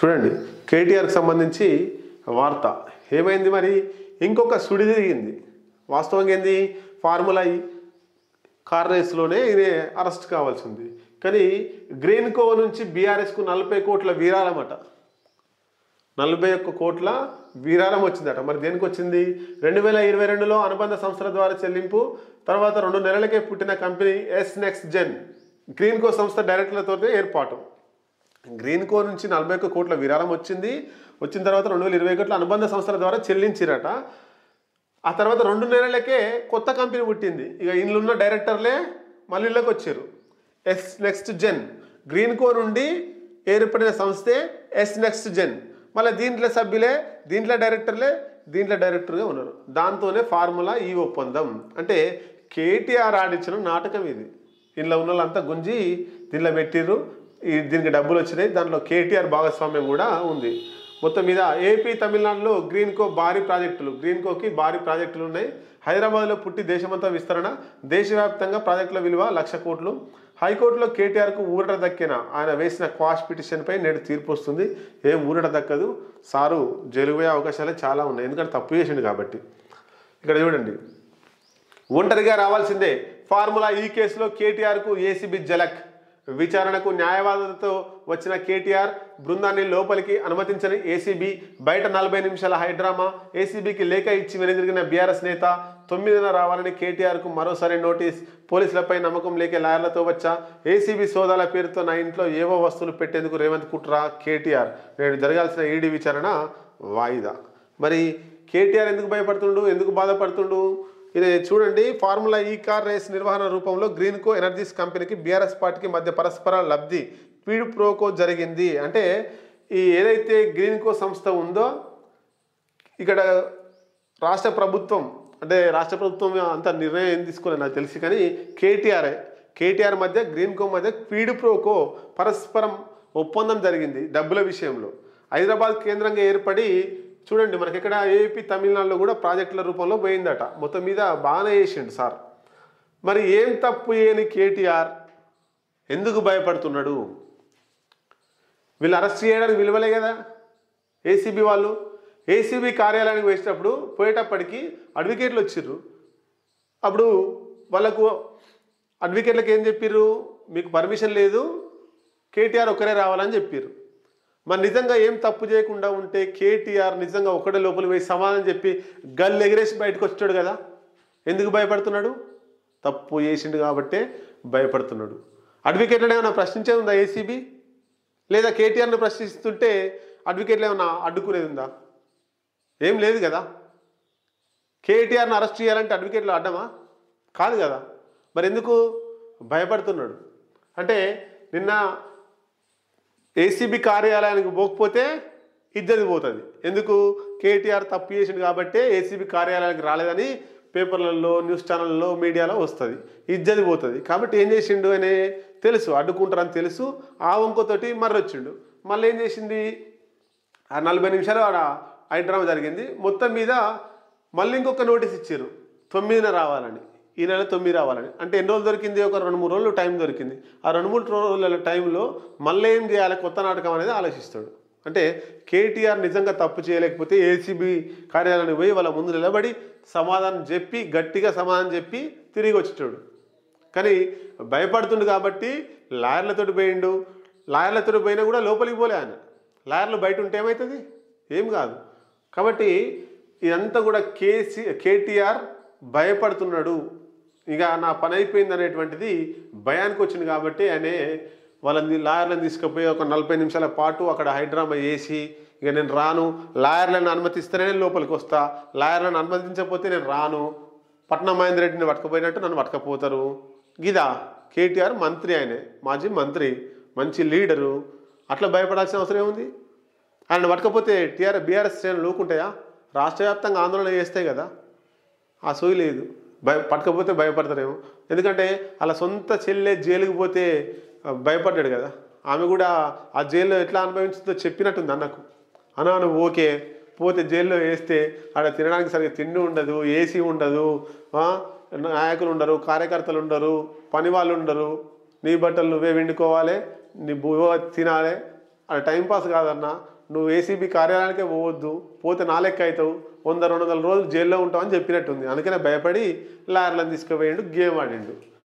చూడండి కేటీఆర్కి సంబంధించి వార్త ఏమైంది మరి ఇంకొక సుడి తిరిగింది. వాస్తవంగా ఏంది ఫార్ములా ఈ కార్ రేస్లోనే ఈయన అరెస్ట్ కావాల్సింది. కానీ గ్రీన్ కో నుంచి బీఆర్ఎస్కు 40 కోట్ల విరాళమట. 41 కోట్ల విరాళం వచ్చిందట. మరి దేనికి వచ్చింది? 2022లో అనుబంధ సంస్థల ద్వారా చెల్లింపు, తర్వాత 2 నెలలకే పుట్టిన company S next gen green co సంస్థ డైరెక్టర్లతో ఏర్పాటు. గ్రీన్ కో నుంచి 41 కోట్ల విరాళం వచ్చిన తర్వాత 2020 కోట్ల అనుబంధ సంస్థల ద్వారా చెల్లించిరట. ఆ తర్వాత 2 నెలలకే కొత్త కంపెనీ పుట్టింది. ఇక ఇందులో డైరెక్టర్లే మళ్ళీ ఇళ్ళకి వచ్చారు. ఎస్ నెక్స్ట్ జెన్ గ్రీన్ కో నుండి ఏర్పడిన సంస్థే ఎస్ నెక్స్ట్ జెన్. మళ్ళీ దీంట్లో సభ్యులే, దీంట్లో డైరెక్టర్గా ఉన్నారు. దాంతోనే ఫార్ములా ఈ ఒప్పందం. అంటే కేటీఆర్ ఆడించిన నాటకం ఇది. ఇందులో ఉన్న వాళ్ళంతా గుంజి దీనిలో పెట్టిర్రు. దీనికి డబ్బులు వచ్చినాయి. దాంట్లో కేటీఆర్ భాగస్వామ్యం కూడా ఉంది. మొత్తం మీద ఏపీ తమిళనాడులో గ్రీన్ కోకి భారీ ప్రాజెక్టులు ఉన్నాయి. హైదరాబాద్లో పుట్టి దేశమంతా విస్తరణ, దేశవ్యాప్తంగా ప్రాజెక్టుల విలువ 1,00,000 కోట్లు. హైకోర్టులో కేటీఆర్కు ఊరట దక్కిన ఆయన వేసిన క్వాష్ పిటిషన్పై నేడు తీర్పు వస్తుంది. ఏం ఊరట దక్కదు, సారు జైలుకు పోయే అవకాశాలే చాలా ఉన్నాయి. ఎందుకంటే తప్పు చేసిండు కాబట్టి. ఇక్కడ చూడండి, ఒంటరిగా రావాల్సిందే ఫార్ములా ఈ కేసులో కేటీఆర్కు ఏసీబీ జలక్. విచారణకు న్యాయవాదులతో వచ్చిన కేటీఆర్ బృందాన్ని లోపలికి అనుమతించని ఏసీబీ. బయట 40 నిమిషాల హైడ్రామా. ఏసీబీకి లేఖ ఇచ్చి వెనుదిరిగిన బీఆర్ఎస్ నేత. 9న రావాలని కేటీఆర్కు మరోసారి నోటీస్. పోలీసులపై నమ్మకం లేక లాయర్లతో వచ్చా. ఏసీబీ సోదాల పేరుతో నా ఇంట్లో ఏవో వస్తువులు పెట్టేందుకు రేవంత్ కుట్ర. కేటీఆర్ నేడు జరగాల్సిన ఈడీ విచారణ వాయిదా. మరి కేటీఆర్ ఎందుకు భయపడుతుండు, ఎందుకు బాధపడుతుండు? ఇది చూడండి, ఫార్ములా ఈ కార్ రేస్ నిర్వహణ రూపంలో గ్రీన్ కో ఎనర్జీస్ కంపెనీకి బీఆర్ఎస్ పార్టీకి మధ్య పరస్పర లబ్ధి పీడు ప్రోకో జరిగింది. అంటే ఈ ఏదైతే గ్రీన్ కో సంస్థ ఉందో ఇక్కడ రాష్ట్ర ప్రభుత్వం అంత నిర్ణయం ఏం తీసుకోలేదు నాకు తెలిసి. కానీ కేటీఆర్ మధ్య గ్రీన్ కో మధ్య పీడు ప్రోకో పరస్పరం ఒప్పందం జరిగింది డబ్బుల విషయంలో. హైదరాబాద్ కేంద్రంగా ఏర్పడి చూడండి మనకి ఇక్కడ ఏపీ తమిళనాడులో కూడా ప్రాజెక్టుల రూపంలో పోయిందట. మొత్తం మీద బాగానే చేసిండు సార్. మరి ఏం తప్పు చేయని కేటీఆర్ ఎందుకు భయపడుతున్నాడు? వీళ్ళు అరెస్ట్ చేయడానికి విలువలే కదా ఏసీబీ వాళ్ళు. ఏసీబీ కార్యాలయానికి పోయేటప్పటికి అడ్వకేట్లు వచ్చిర్రు. అప్పుడు వాళ్ళకు అడ్వకేట్లకు ఏం చెప్పిర్రు? మీకు పర్మిషన్ లేదు, కేటీఆర్ ఒక్కరే రావాలని చెప్పిర్రు. మరి నిజంగా ఏం తప్పు చేయకుండా ఉంటే కేటీఆర్ నిజంగా ఒకటే లోపలికి పోయి సమాధానం చెప్పి గల్లు ఎగిరేసి బయటకు వచ్చాడు కదా. ఎందుకు భయపడుతున్నాడు? తప్పు చేసిండు కాబట్టే భయపడుతున్నాడు. అడ్వకేట్లను ఏమైనా ప్రశ్నించేది ఉందా ఏసీబీ? లేదా కేటీఆర్ని ప్రశ్నిస్తుంటే అడ్వకేట్లు ఏమైనా అడ్డుకునేది ఉందా? ఏం లేదు కదా. కేటీఆర్ని అరెస్ట్ చేయాలంటే అడ్వకేట్లు అడ్డమా? కాదు కదా. మరి ఎందుకు భయపడుతున్నాడు అంటే నిన్న ఏసీబీ కార్యాలయానికి పోకపోతే ఇజ్జతి పోతుంది. ఎందుకు? కేటీఆర్ తప్పు చేసిండు కాబట్టి ఏసీబీ కార్యాలయానికి రాలేదని పేపర్లలో, న్యూస్ ఛానల్లో, మీడియాలో వస్తుంది, ఇజ్జతి పోతుంది. కాబట్టి ఏం చేసిండు అని తెలుసు, అడ్డుకుంటారని తెలుసు. ఆ వంకతోటి మర్రొచ్చిండు. మళ్ళీ ఏం చేసింది? ఆ 40 నిమిషాలు ఆడ హైడ్రామా జరిగింది. మొత్తం మీద మళ్ళీ ఇంకొక నోటీస్ ఇచ్చారు, 9న రావాలని, ఈ నెల 9 రావాలని. అంటే ఎన్ని రోజులు దొరికింది? ఒక 2-3 రోజులు టైం దొరికింది. ఆ 2-3 రోజుల టైంలో మళ్ళీ ఏం చేయాలి, కొత్త నాటకం అనేది ఆలోచిస్తాడు. అంటే కేటీఆర్ నిజంగా తప్పు చేయలేకపోతే ఏసీబీ కార్యాలయానికి పోయి వాళ్ళ ముందు నిలబడి గట్టిగా సమాధానం చెప్పి తిరిగి వచ్చేటాడు. కానీ భయపడుతుండు కాబట్టి లాయర్లతోటి పోయిండు. లాయర్లతో పోయినా కూడా లోపలికి పోలే ఆయన. లాయర్లు బయట ఉంటే ఏమవుతుంది? ఏం కాదు. కాబట్టి ఇదంతా కూడా కేటీఆర్ భయపడుతున్నాడు. ఇక నా పని అయిపోయింది అనేటువంటిది భయానికి వచ్చింది కాబట్టి వాళ్ళని లాయర్లను తీసుకుపోయి ఒక 40 నిమిషాల పాటు అక్కడ హైడ్రామా చేసి ఇక నేను రాను, లాయర్లను అనుమతిస్తేనే నేను లోపలికి వస్తా, లాయర్లను అనుమతించకపోతే నేను రాను, పట్నం మహేందర్ రెడ్డిని పట్టుకుపోయినట్టు నన్ను పట్టుకపోతారు. గిదా కేటీఆర్ మంత్రి, మాజీ మంత్రి, మంచి లీడరు. అట్లా భయపడాల్సిన అవసరం ఏముంది? ఆయన పట్టుకపోతే బీఆర్ఎస్ శ్రేణులు ఊరుకుంటాయా? రాష్ట్ర వ్యాప్తంగా ఆందోళన చేస్తాయి కదా. ఆ సోయి లేదు. పట్టుకపోతే భయపడతారేమో. ఎందుకంటే అలా సొంత చెల్లె జైలుకి పోతే భయపడ్డాడు కదా. ఆమె కూడా ఆ జైల్లో ఎట్లా అనుభవించిందో చెప్పినట్టుంది అన్నకు. నువ్వు ఓకే, పోతే జైల్లో వేస్తే ఆడ తినడానికి సరిగ్గా తిండి ఉండదు, ఏసీ ఉండదు, నాయకులు ఉండరు, కార్యకర్తలు ఉండరు, పని వాళ్ళు ఉండరు, నీ బట్టలు నువ్వే వండుకోవాలి, నీ తినాలి, అది టైంపాస్ కాదన్నా, నువ్వు ఏసీబీ కార్యాలయానికే పోవద్దు, పోతే నా లెక్క అవుతావు, 100-200 రోజులు జైల్లో ఉంటావు అని చెప్పినట్టుంది. అందుకనే భయపడి లాయర్లను తీసుకుపోయిండు, గేమ్ ఆడిండు.